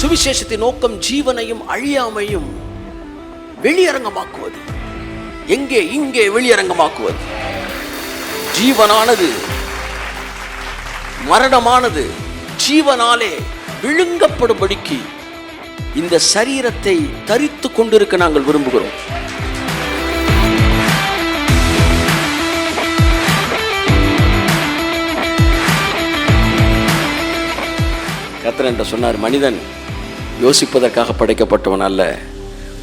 சுவிசேஷத்தின் நோக்கம் ஜீவனையும் அழியாமையும் வெளியரங்கமாக்குவது. எங்கே? இங்கே வெளியரங்கமாக்குவது. ஜீவனானது மரணமானது ஜீவனாலே விழுங்கப்படும்படிக்கு இந்த சரீரத்தை தரித்து கொண்டிருக்க நாங்கள் விரும்புகிறோம். கர்த்தர் என்று சொன்னார், மனிதன் யோசிப்பதற்காக படைக்கப்பட்டவன் அல்ல,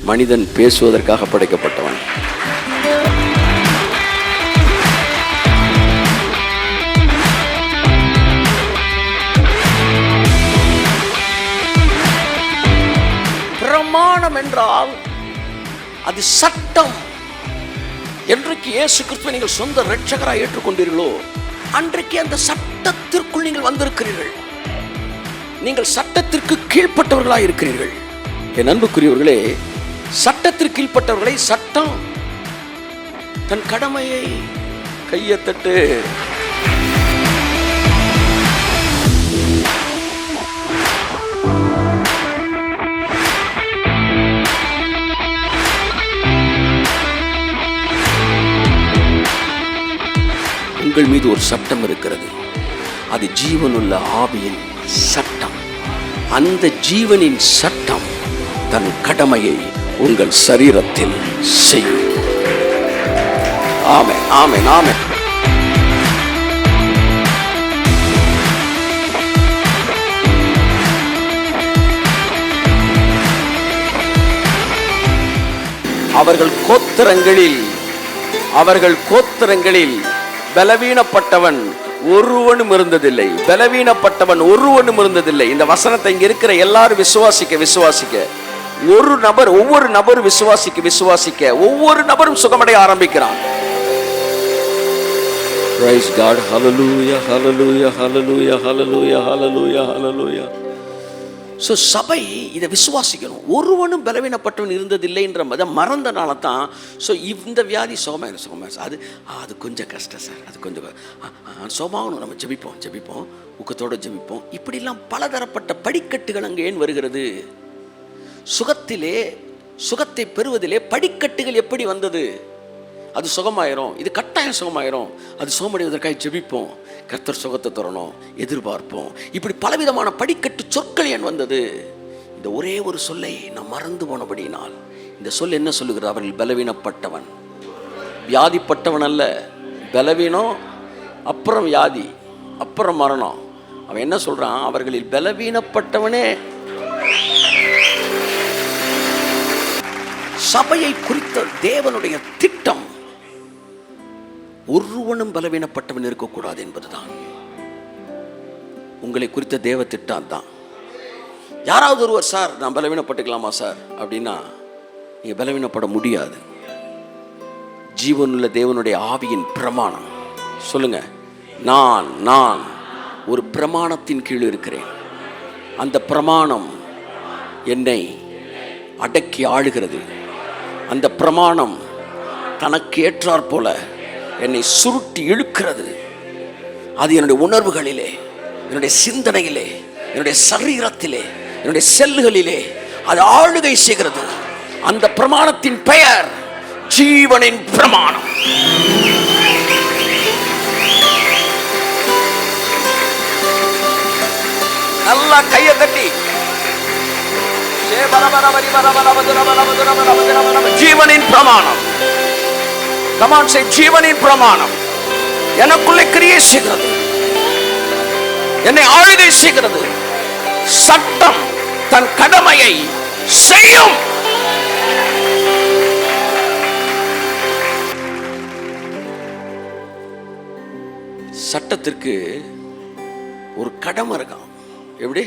மனிதன் பேசுவதற்காக படைக்கப்பட்டவன். பிரமாணம் என்றால் அது சட்டம். என்றைக்கு இயேசு கிறிஸ்துவை நீங்கள் சொந்த இரட்சகராக ஏற்றுக்கொண்டீர்களோ அன்றைக்கு அந்த சட்டத்திற்குள் நீங்கள் வந்திருக்கிறீர்கள். நீங்கள் சட்டத்திற்கு கீழ்ப்பட்டவர்களாக இருக்கிறீர்கள். என் அன்புக்குரியவர்களே, சட்டத்திற்கு கீழ்ப்பட்டவர்களை சட்டம் தன் கடமையை கையத்தட்டு உங்கள் மீது ஒரு சட்டம் இருக்கிறது. அது ஜீவனுள்ள ஆவியின் சட்டம். அந்த ஜீவனின் சட்டம் தன் கடமையை உங்கள் சரீரத்தில் செய்யும். ஆமென், ஆமென், ஆமென். அவர்கள் கோத்திரங்களில் பலவீனப்பட்டவன் ஒருவனும் இருந்ததில்லை. பலவீனப்பட்டவன் ஒருவனும் இருந்ததில்லை. இந்த வசனத்தை இங்க இருக்கிற எல்லாரும் விசுவாசிக்க ஒவ்வொரு நபரும் விசுவாசிக்க ஒவ்வொரு நபரும் சுகமடைய ஆரம்பிக்கிறான். Praise God. Hallelujah, hallelujah, hallelujah, hallelujah, hallelujah, hallelujah. So சபை இதை விசுவாசிக்கணும். ஒருவனும் பலவீனப்பட்டவன் இருந்ததில்லை என்ற மறந்தனால தான் ஸோ இந்த வியாதி சோமாயிரும். அது கொஞ்சம் கஷ்டம் சார், அது கொஞ்சம் சோமாகணும். நம்ம ஜெபிப்போம், ஊக்கத்தோடு ஜெபிப்போம். இப்படிலாம் பலதரப்பட்ட படிக்கட்டுகள் அங்கே ஏன் வருகிறது? சுகத்தை பெறுவதிலே படிக்கட்டுகள் எப்படி வந்தது? அது சுகமாயிரும், இது கட்டாயம் சுகமாயிரும். அது சுகமடைவதற்காக ஜெபிப்போம், கர்த்தர் சுகத்தை தரணும், எதிர்பார்ப்போம். இப்படி பலவிதமான படிக்கட்டு சொற்கள் ஏன் வந்தது? இந்த ஒரே ஒரு சொல்லை நாம் மறந்து போனபடியினால். இந்த சொல் என்ன சொல்லுகிறது? அவர்கள் பலவீனப்பட்டவன், வியாதிப்பட்டவன் அல்ல. பலவீனம் அப்புறம் வியாதி அப்புறம் மரணம். அவன் என்ன சொல்றான்? அவர்களில் பலவீனப்பட்டவனே. சபையை குறித்த தேவனுடைய திட்டம் ஒருவனும் பலவீனப்பட்டவன் இருக்கக்கூடாது என்பதுதான். உங்களை குறித்த தேவ திட்டம் தான். யாராவது ஒருவர், சார் நான் பலவீனப்பட்டுக்கலாமா சார் அப்படின்னா நீங்க பலவீனப்பட முடியாது. ஜீவனுள்ள தேவனுடைய ஆவியின் பிரமாணம். சொல்லுங்க, நான் ஒரு பிரமாணத்தின் கீழ் இருக்கிறேன். அந்த பிரமாணம் என்னை அடக்கி ஆளுகிறது. அந்த பிரமாணம் தனக்கு ஏற்றாற் போல என்னை சுருட்டி இழுக்கிறது. அது என்னுடைய உணர்வுகளிலே, என்னுடைய சிந்தனையிலே, என்னுடைய சரீரத்திலே, என்னுடைய செல்களிலே அது ஆளுகை செய்கிறது. அந்த பிரமாணத்தின் பெயர் ஜீவனின் பிரமாணம். நல்லா கையை தட்டி ஜீவனின் பிரமாணம். Come on, say ஜீவனின் பிரமாணம் எனக்குள்ளே கிரியை செய்கிறது, என்னை ஆளுகை செய்கிறது. சட்டம் தன் கடமையை செய்யும். சட்டத்திற்கு ஒரு கடமை இருக்கான். எப்படி?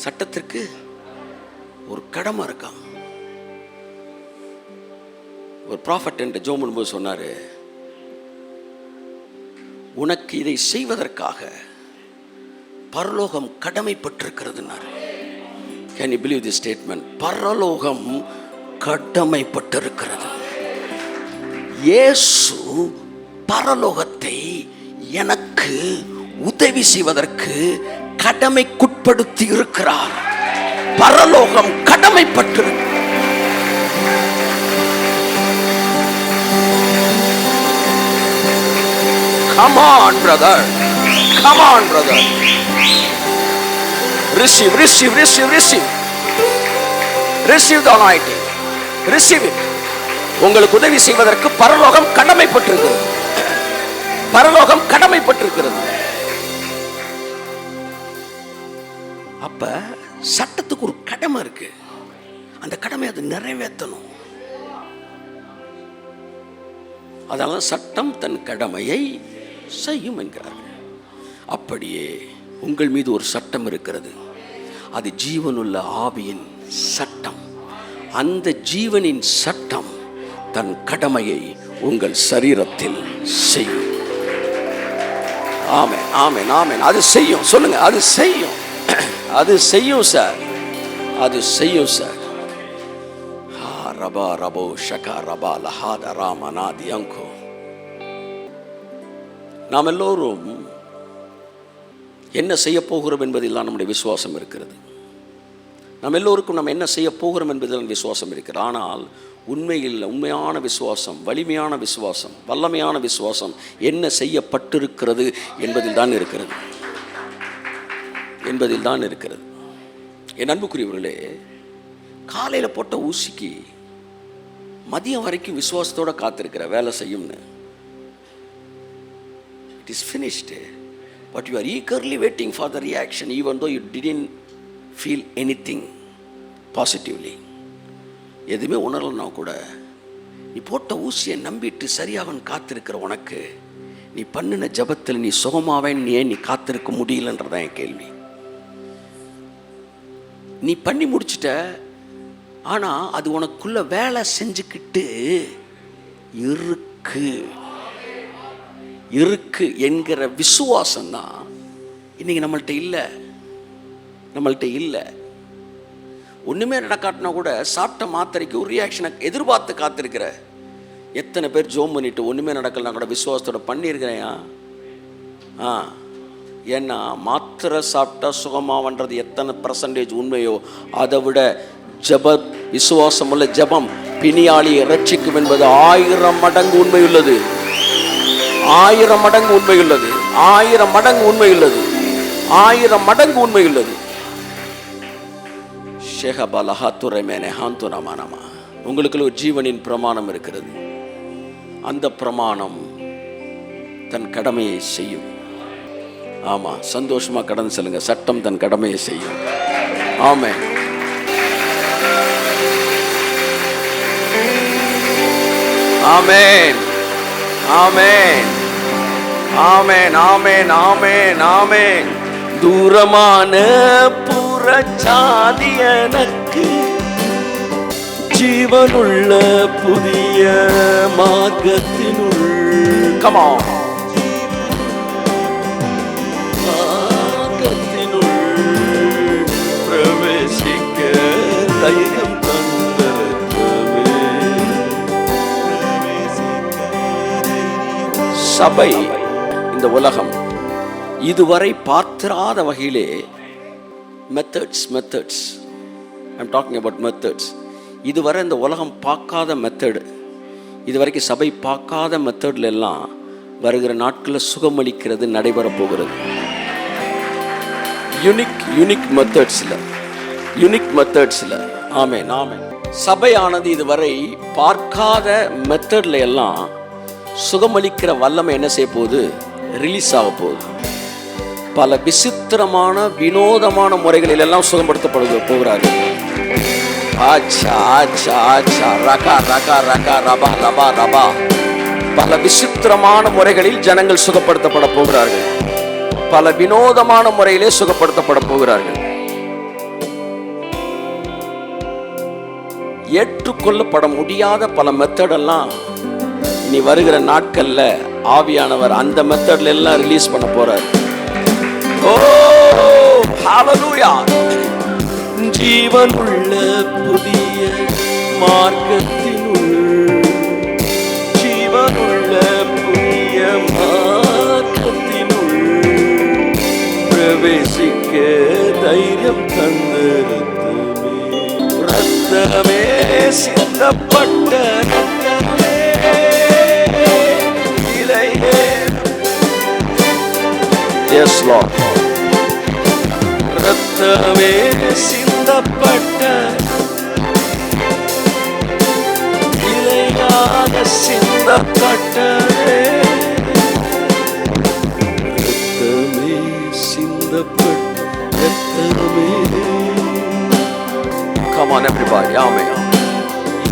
சட்டத்திற்கு ஒரு கடமை இருக்கான். ஒரு ப்ராஃபட் என்று ஜெபம் பண்ணும்போது சொன்னாரு, உனக்கு இதை செய்வதற்காக பரலோகம் கடமைப்பட்டிருக்கிறதுனாரு. Can you believe the statement? பரலோகம் கடமைப்பட்டிருக்கிறது. இயேசு பரலோகத்தை எனக்கு உதவி செய்வதற்கு கடமைக்குட்படுத்தி இருக்கிறார். பரலோகம் கடமைப்பட்டிருக்கு. Come on, brother. Come on, brother. Receive, receive, receive, receive. Receive the anointing. Receive it. உங்களுக்கு உதவி செய்வதற்கு பரலோகம் கடமைப்பட்டிருக்கிறது. பரலோகம் கடமைப்பட்டிருக்கிறது. அப்ப சட்டத்துக்கு ஒரு கடமை இருக்கு. அந்த கடமை அது நிறைவேற்றணும். அதனால சட்டம் தன் கடமையை செய்யும் என்கிறார்கள். அப்படியே உங்கள் மீது ஒரு சட்டம் இருக்கிறது. அது ஜீவனுள்ள ஆவியின் சட்டம். அந்த ஜீவனின் சட்டம் தன் கடமையை உங்கள் சரீரத்தில் செய்யும். ஆமென், ஆமென், ஆமென். அது செய்யும். சொல்லுங்க, அது செய்யும். அது செய்யும் சார். அது செய்யும் சார். ரபா ரபோ ஷகா ரபா லஹாத ராமநாதி அங்கோ. நாம் எல்லோரும் என்ன செய்ய போகிறோம் என்பதெல்லாம் நம்முடைய விசுவாசம் இருக்கிறது. நாம் எல்லோருக்கும் நம்ம என்ன செய்ய போகிறோம் என்பதில் விசுவாசம் இருக்கிறது. ஆனால் உண்மையில் உண்மையான விசுவாசம், வலிமையான விசுவாசம், வல்லமையான விசுவாசம் என்ன செய்யப்பட்டிருக்கிறது என்பதில் தான் இருக்கிறது. என்பதில் தான் இருக்கிறது. என் அன்புக்குரியவர்களே, காலையில் போட்ட ஊசிக்கு மதியம் வரைக்கும் விசுவாசத்தோடு காத்திருக்கிற வேலை செய்யும்னு. It is finished, but you are eagerly waiting for the reaction even though you didn't feel anything positively. எதுவுமே உணரலன்னா கூட நீ போட்ட ஊசியை நம்பிட்டு சரியாகன்னு காத்திருக்கிற உனக்கு நீ பண்ணின ஜபத்தில் நீ சுகமாவேன்னு ஏன் நீ காத்திருக்க முடியலன்றதான் என் கேள்வி. நீ பண்ணி முடிச்சிட்ட, ஆனால் அது உனக்குள்ள வேலை செஞ்சுக்கிட்டு இருக்கு இருக்கு என்கிற விசுவாசம் தான் இன்னைக்கு நம்மள்கிட்ட இல்லை. நம்மள்கிட்ட இல்லை. ஒன்றுமே நடக்காட்டினா கூட சாப்பிட்ட மாத்திரைக்கு ஒரு ரியாக்ஷனை எதிர்பார்த்து காத்திருக்கிற எத்தனை பேர் ஜோம் பண்ணிட்டு ஒன்றுமே நடக்கலனா கூட விசுவாசத்தோட பண்ணியிருக்கிறேயா? ஏன்னா மாத்திரை சாப்பிட்டா சுகமாவன்றது எத்தனை % உண்மையோ அதை விட விசுவாசம் உள்ள ஜபம் பிணியாளியை ரட்சிக்கும் என்பது 1000 மடங்கு உண்மையுள்ளது. 1000 மடங்கு உண்மையுள்ளது. 1000 மடங்கு உண்மையுள்ளது. 1000 மடங்கு உண்மையுள்ளது. உங்களுக்கு ஒரு ஜீவனின் பிரமாணம் இருக்கிறது. அந்த பிரமாணம் தன் கடமையை செய்யும். ஆமா, சந்தோஷமா கடந்து செல்லுங்க. சட்டம் தன் கடமையை செய்யும். ஆமென். ஆமென், ஆமென், ஆமென், ஆமென், ஆமென், ஆமென். தூரமான புறச்சாதி எனக்கு ஜீவனுள்ள புதிய மார்க்கத்தினுள் மார்க்கத்தினுள் பிரவேசிக்க தைரியம் தந்தரவே. சபை, இந்த உலகம் இதுவரை பார்த்திராத வகையிலே methods I'm talking about methods. இதுவரை இந்த உலகம் பார்க்காத மெத்தடு, இதுவரைக்கும் சபை பார்க்காத மெத்தட்ல எல்லாம் வருகிற நாட்களில் சுகமளிக்கிறது நடைபெற போகிறது. யூனிக் மெத்தட்ஸில் ஆமென், ஆமென். சபையானது இதுவரை பார்க்காத மெத்தட்ல எல்லாம் சுகமளிக்கிற வல்லமை என்ன செய்ய போகுது? ரிலீஸ் ஆக போகுது. பல விசித்திரமான வினோதமான முறைகளில் எல்லாம் சுகப்படுத்தப்பட போகிறார்கள். பல விசித்திரமான முறைகளில் ஜனங்கள் சுகப்படுத்தப்பட போகிறார்கள். பல வினோதமான முறையிலே சுகப்படுத்தப்பட போகிறார்கள். ஏற்றுக்கொள்ளப்பட முடியாத பல மெத்தடெல்லாம் இனி வருகிற நாட்கள்ல ஆவியானவர் அந்த மெத்தட்ல எல்லாம் ரிலீஸ் பண்ண போறார். ஓ ஹalleluya. ஜீவனுள்ள புதிய மார்க்கத்தினுள், ஜீவனுள்ள புதிய மார்க்கத்தினுள் பிரவேசிக்க தைரியம் தந்து ரத்தமே சிந்தப்பட்ட ரத்தமே இலையே. Yes, Lord. ரத்தமே சிந்தப்பட்ட இலையாக சிந்தப்பட்டதே. ரத்தமே சிந்தப்பட்ட ரத்தமே. Come on everybody, amen.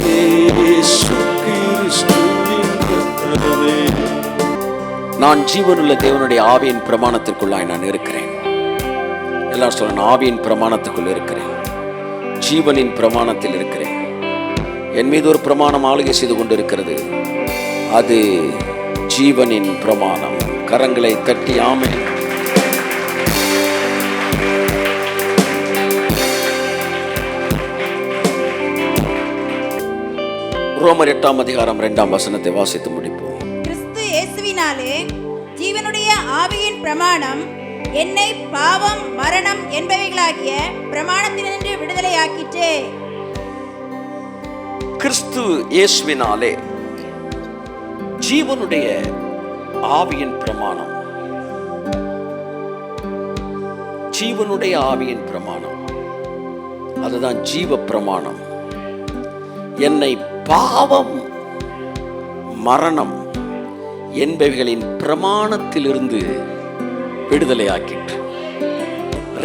இயேசு கிறிஸ்துவின் ரத்தமே. நான் ஜீவனுள்ள தேவனுடைய ஆவியின் பிரமாணத்திற்குள்ளாய் நான் இருக்கிறேன். எல்லாரும் சொல்ல, ஆவியின் பிரமாணத்துக்குள் இருக்கிறேன், ஜீவனின் பிரமாணத்தில் இருக்கிறேன். என் மீது ஒரு பிரமாணம் ஆளுகை செய்து கொண்டிருக்கிறது, அது ஜீவனின் பிரமாணம். கரங்களை தட்டி ஆமென். ரோமர் 8ஆம் அதிகாரம் 2ஆம் வசனத்தை வாசித்து முடிப்போம். கிறிஸ்து இயேசுவினாலே ஜீவனுடைய ஆவியின் பிரமாணம் என்னை பாவம் மரணம் என்பவைகளாகிய பிரமாணத்தினின்று விடுதலையாக்கிற்றே. கிறிஸ்து இயேசுவினாலே ஜீவனுடைய ஆவியின் பிரமாணம், ஜீவனுடைய ஆவியின் பிரமாணம், அதுதான் ஜீவ பிரமாணம், என்னை பாவம் மரணம் என்பவைகளின் பிரமாணத்திலிருந்து விடுதலையாக்கிற்று.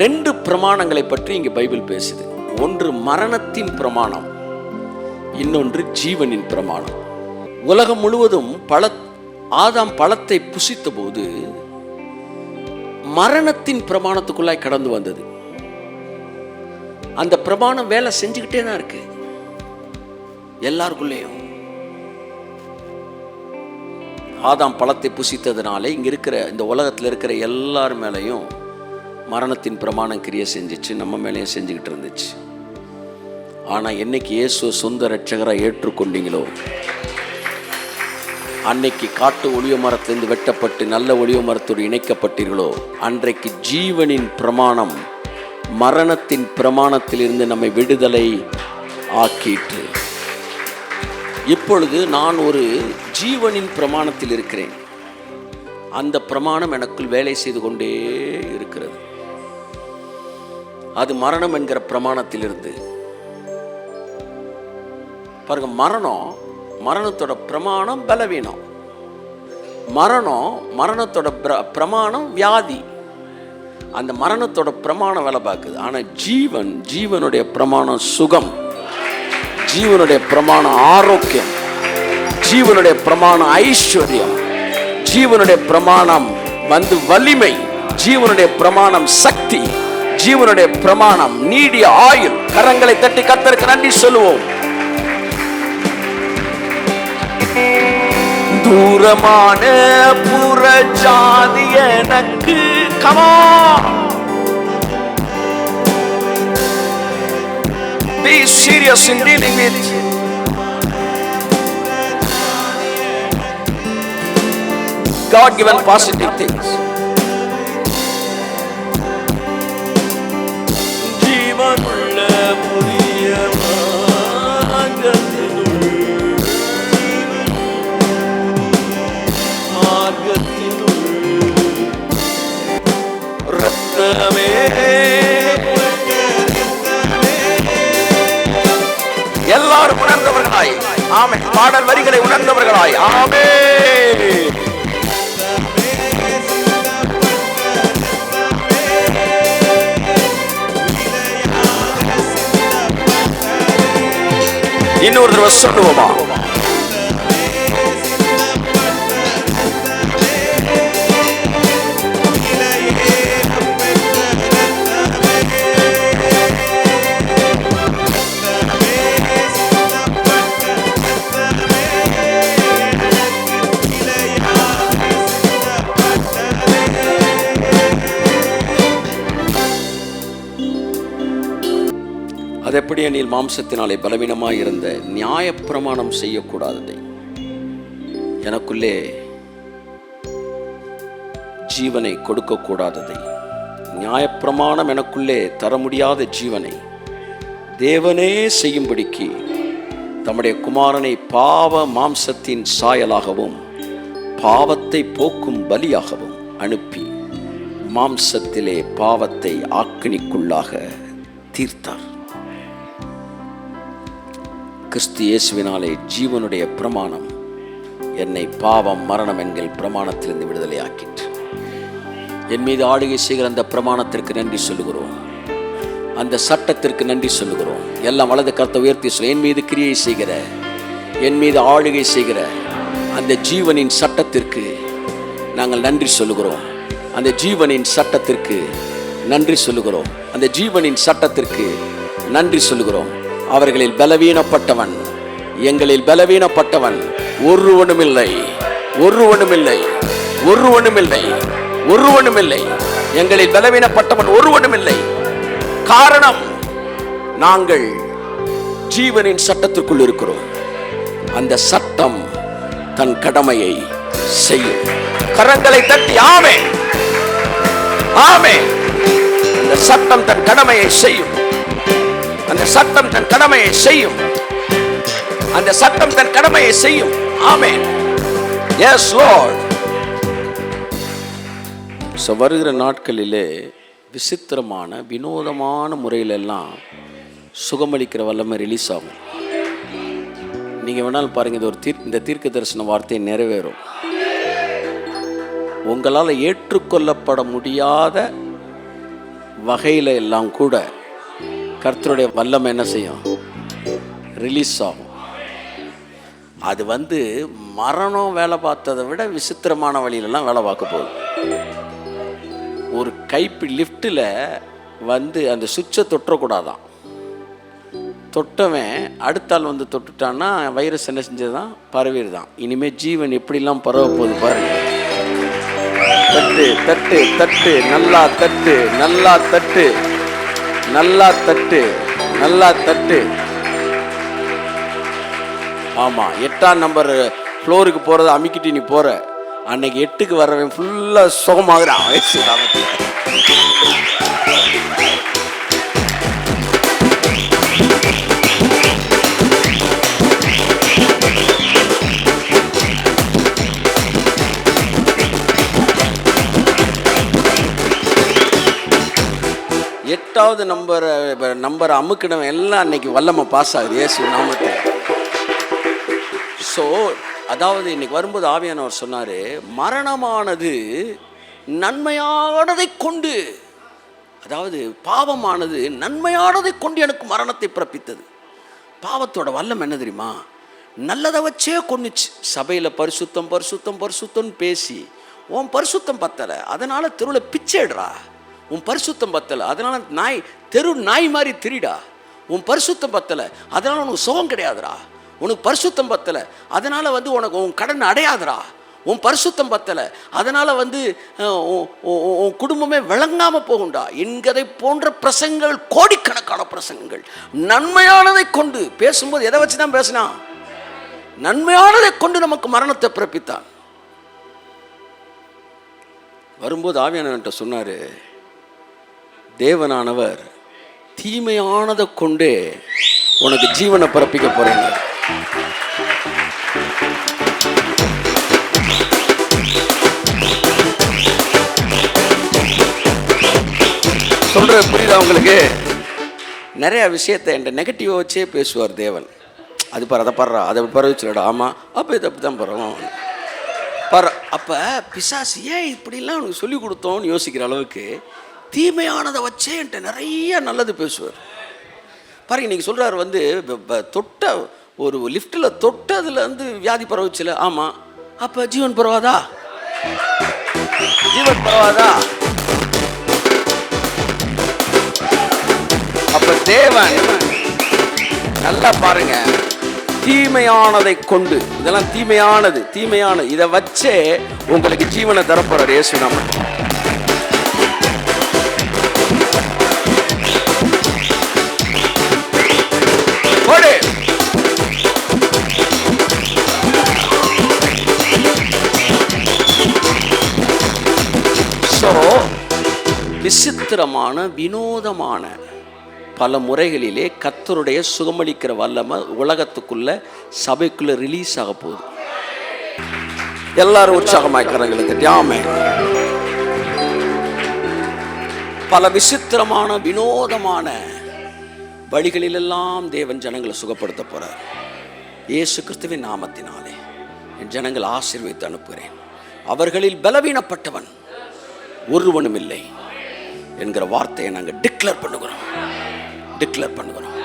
2 பிரமாணங்களை பற்றி இங்கு பைபிள் பேசுது. ஒன்று மரணத்தின் பிரமாணம், இன்னொன்று ஜீவனின் பிரமாணம். உலகம் முழுவதும் ஆதாம் பழத்தை புசித்த போது மரணத்தின் பிரமாணத்துக்குள்ளாய் கடந்து வந்தது. அந்த பிரமாணம் வேலை செஞ்சுக்கிட்டே தான் இருக்கு எல்லாருக்குள்ளேயும். ஆதாம் பழத்தை புசித்ததுனால இங்க இருக்கிற இந்த உலகத்தில் இருக்கிற எல்லார் மேலையும் மரணத்தின் பிரமாணம் கிரியை செஞ்சிச்சு, நம்ம மேலேயும் செஞ்சுக்கிட்டு இருந்துச்சு. ஆனா என்னைக்கு இயேசு சொந்த ரட்சகரை ஏற்றுக்கொண்டீங்களோ, அன்னைக்கு காட்டு ஒளிவ மரத்திலிருந்து வெட்டப்பட்டு நல்ல ஒளிவ மரத்தோடு இணைக்கப்பட்டீர்களோ, அன்றைக்கு ஜீவனின் பிரமாணம் மரணத்தின் பிரமாணத்திலிருந்து நம்மை விடுதலை ஆக்கிட்டு, இப்பொழுது நான் ஒரு ஜீவனின் பிரமாணத்தில் இருக்கிறேன். அந்த பிரமாணம் எனக்குள் வேலை செய்து கொண்டே இருக்கிறது. அது மரணம் என்கிற பிரமாணத்திலிருந்து பாருங்க. மரணத்தோட பிரமாணம் பலவீனம், மரணத்தோட பிரமாணம் வியாதி. அந்த மரணத்தோட பிரமாணம் வேலை பார்க்குது. ஆனா ஜீவனுடைய பிரமாணம் சுகம், ஜீவனுடைய பிரமாணம் ஆரோக்கியம், ஜீவனுடைய பிரமாணம் ஐஸ்வர்யம், ஜீவனுடைய பிரமாணம் வலிமை, ஜீவனுடைய பிரமாணம் சக்தி, ஜீவனுடைய பிரமாணம் நீடிய ஆயுள். கரங்களை தட்டி கர்த்தருக்கு நன்றி சொல்லுவோம். தூரமான புறஜாதி எனக்கு comma be serious in dealing with God given positive things. ஜீவனுள்ள புதிய மார்க்கத்தினுள் ரத்தமே. எல்லாரும் உணர்ந்தவர்களாய் ஆமென். பாடல் வரிகளை உணர்ந்தவர்களாய் ஆமென். இன்னொரு தடவை சொல்லுவோமா? அது எப்படி எனில் மாம்சத்தினாலே பலவீனமாய் இருந்த நியாயப்பிரமாணம் செய்யக்கூடாததை எனக்குள்ளே ஜீவனை கொடுக்க கூடாததை நியாயப்பிரமாணம் எனக்குள்ளே தர முடியாத ஜீவனை தேவனே செய்யும்படிக்கு தம்முடைய குமாரனை பாவ மாம்சத்தின் சாயலாகவும் பாவத்தை போக்கும் பலியாகவும் அனுப்பி மாம்சத்திலே பாவத்தை ஆக்கினிக்குள்ளாக தீர்த்தார். கிறிஸ்து இயேசுவினாலே ஜீவனுடைய பிரமாணம் என்னை பாவம் மரணம் என்கிற பிரமாணத்திலிருந்து விடுதலை ஆக்கிற்று. என் மீது ஆளுகை செய்கிற அந்த பிரமாணத்திற்கு நன்றி சொல்லுகிறோம், அந்த சட்டத்திற்கு நன்றி சொல்லுகிறோம். எல்லாம் வலது கருத்தை உயர்த்தி சொல்ல, என் மீது கிரியை செய்கிற, என் மீது ஆளுகை செய்கிற அந்த ஜீவனின் சட்டத்திற்கு நாங்கள் நன்றி சொல்லுகிறோம். அந்த ஜீவனின் சட்டத்திற்கு நன்றி சொல்லுகிறோம். அந்த ஜீவனின் சட்டத்திற்கு நன்றி சொல்லுகிறோம். அவர்களில் பலவீனப்பட்டவன், எங்களில் பலவீனப்பட்டவன் ஒருவனுமில்லை, ஒருவனுமில்லை, ஒருவனுமில்லை, ஒருவனுமில்லை. எங்களில் பலவீனப்பட்டவன் ஒருவனுமில்லை. காரணம், நாங்கள் ஜீவனின் சட்டத்திற்குள் இருக்கிறோம். அந்த சட்டம் தன் கடமையை செய்யும். கரங்களை தட்டி ஆமென், ஆமென். அந்த சட்டம் தன் கடமையை செய்யும். அந்த சட்டம் தன் கடமையை செய்யும். அந்த சட்டம் தன் கடமையை செய்யும். ஆமென். Yes lord. வருகிற நாட்களிலே விசித்திரமான வினோதமான முறையிலெல்லாம் சுகமளிக்கிற வல்லமை ரிலீஸ் ஆகும். நீங்கள் வேணாலும் பாருங்கள், இது ஒரு இந்த தீர்க்க தரிசன வார்த்தை நிறைவேறும். உங்களால் ஏற்றுக்கொள்ளப்பட முடியாத வகையில் எல்லாம் கூட கர்த்தருடைய வல்லமை என்ன செய்யும்? ரிலீஸ் ஆகும். அது மரணம் வேலை பார்த்ததை விட விசித்திரமான வழியிலலாம் வேலை பார்க்க போகுது. ஒரு கைப்பி லிஃப்ட்டில் அந்த சுவிட்சை தொட்டக்கூடாதான். தொட்டவன் அடுத்தால் தொட்டுட்டான்னா வைரஸ் என்ன செஞ்சதுதான்? பரவிடுதான். இனிமேல் ஜீவன் எப்படிலாம் பரவ போகுது பாருங்க. தட்டு தட்டு தட்டு, நல்லா தட்டு, நல்லா தட்டு, நல்லா தட்டு, நல்லா தட்டு. ஆமாம், 8ஆம் நம்பர் ஃப்ளோருக்கு போகிறத அமுக்கிட்டு நீ போகிற, அன்னைக்கு 8க்கு வர்றவன் ஃபுல்லாக சுகமாகறான். எட்டாவது நம்பர் அமுக்கினவன் எல்லாம் அன்னைக்கு வல்லமை பாஸ் ஆகுது இயேசு நாமத்தில். ஸோ அதாவது இன்னைக்கு வரும்போது ஆவியானவர் சொன்னார், மரணமானது நன்மையானதை கொண்டு, அதாவது பாவமானது நன்மையானதை கொண்டு எனக்கு மரணத்தை பிறப்பித்தது. பாவத்தோட வல்லம் என்ன தெரியுமா? நல்லதை வச்சே கொன்னுச்சு. சபையில் பரிசுத்தம் பரிசுத்தம் பரிசுத்தம்னு பேசி உன் பரிசுத்தம் பத்தலை, அதனால் தெருவில் பிச்சைடுறா. உன் பரிசுத்தம் பத்தலை, அதனால் தெரு நாய் மாதிரி திரிடா. உன் பரிசுத்தம் பத்தலை, அதனால் உனக்கு சுகம் கிடையாதுடா. உனக்கு பரிசுத்தம் பத்தலை, அதனால் உனக்கு உன் கடன் அடையாதுடா. உன் பரிசுத்தம் பத்தலை, அதனால் உன் குடும்பமே விளங்காமல் போகும்டா என்கதை போன்ற பிரசங்கங்கள், கோடிக்கணக்கான பிரசங்கங்கள். நன்மையானதை கொண்டு பேசும்போது எதை வச்சு தான் பேசினா? நன்மையானதை கொண்டு நமக்கு மரணத்தை பிறப்பித்தான். வரும்போது ஆவியானவர்கிட்ட சொன்னார், தேவனானவர் தீமையானதை கொண்டே உனக்கு ஜீவனை பிறப்பிக்க போறேங்க. சொல்ற புரியுதா உங்களுக்கு? நிறைய விஷயத்தை என் நெகட்டிவாக வச்சே பேசுவார் தேவன். அது பாரு, அதை பாடுறா, அதை பரவிச்சுடா. ஆமாம், அப்போ இது அப்படி தான் பரவும் அப்போ பிசாசு ஏன் இப்படிலாம் உனக்கு சொல்லி கொடுத்தோன்னு யோசிக்கிற அளவுக்கு தீமையானதை வச்சே என்கிட்ட நிறைய நல்லது பேசுவார். பாருங்க, நீங்கள் சொல்கிறார் தொட்ட ஒரு லிஃப்ட்டில் தொட்டதில் வியாதி பரவச்சில்ல. ஆமாம், அப்போ ஜீவன் பரவாதா? ஜீவன் பரவாதா? அப்போ தேவன் நல்லா பாருங்க, தீமையானதை கொண்டு, இதெல்லாம் தீமையானது இதை வச்சே உங்களுக்கு ஜீவனை தரப்போறார் இயேசு நாமத்தில். விசித்திரமான வினோதமான பல முறைகளிலே கர்த்தருடைய சுகமளிக்கிற வல்லமை உலகத்துக்குள்ள சபைக்குள்ள ரிலீஸ் ஆக போகுது. எல்லாரும் உற்சாகமாய் கரங்களை தட்டி ஆமென். பல விசித்திரமான வினோதமான வழிகளிலெல்லாம் தேவன் ஜனங்களை சுகப்படுத்த போறார். இயேசு கிறிஸ்துவின் நாமத்தினாலே என் ஜனங்கள் ஆசீர்வதித்து அனுப்புகிறேன். அவர்களில் பலவீனப்பட்டவன் ஒருவனும் இல்லை என்கிற வார்த்தையை நாங்கள் டிக்ளேர் பண்ணுகிறோம்.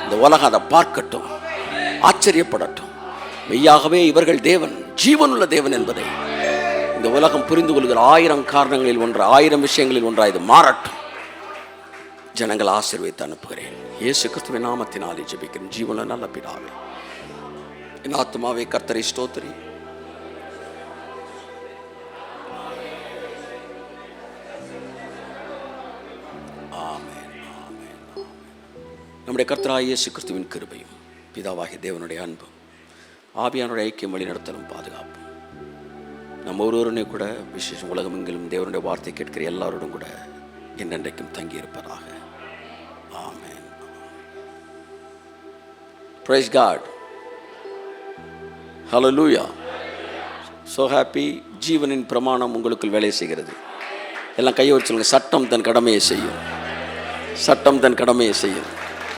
இந்த உலகம் அதை பார்க்கட்டும், ஆச்சரியப்படட்டும். மெய்யாகவே இவர்கள் தேவன், ஜீவனுள்ள தேவன் என்பதை இந்த உலகம் புரிந்து கொள்கிற 1000 காரணங்களில் ஒன்று, 1000 விஷயங்களில் ஒன்றாக இது மாறட்டும். ஜனங்கள் ஆசீர்வதித்து அனுப்புகிறேன். இயேசு கிறிஸ்துவின் நாமத்தினாலே ஜெபிக்கிறேன் ஜீவனுள்ள நல்ல பிதாவே. என் ஆத்துமாவே கர்த்தரை ஸ்தோத்திரி. நம்முடைய கர்த்தராகிய இயேசு கிறிஸ்துவின் கிருபையும் பிதாவாகிய தேவனுடைய அன்பும் ஆவியானுடைய ஐக்கியம் வழிநடத்தலும் பாதுகாப்பும் நம்ம ஒருவருடைய கூட விசேஷம் உலகமெங்கிலும் தேவனுடைய வார்த்தை கேட்கிற எல்லாரோடும் கூட என்றென்றைக்கும் தங்கியிருப்பதாக. ஆமென். Praise God. Hallelujah. So happy. ஜீவனின் பிரமாணம் உங்களுக்குள் வேலை செய்கிறது. எல்லாம் கையை வச்சு சொல்லுங்க. சட்டம் தன் கடமையை செய்யும்.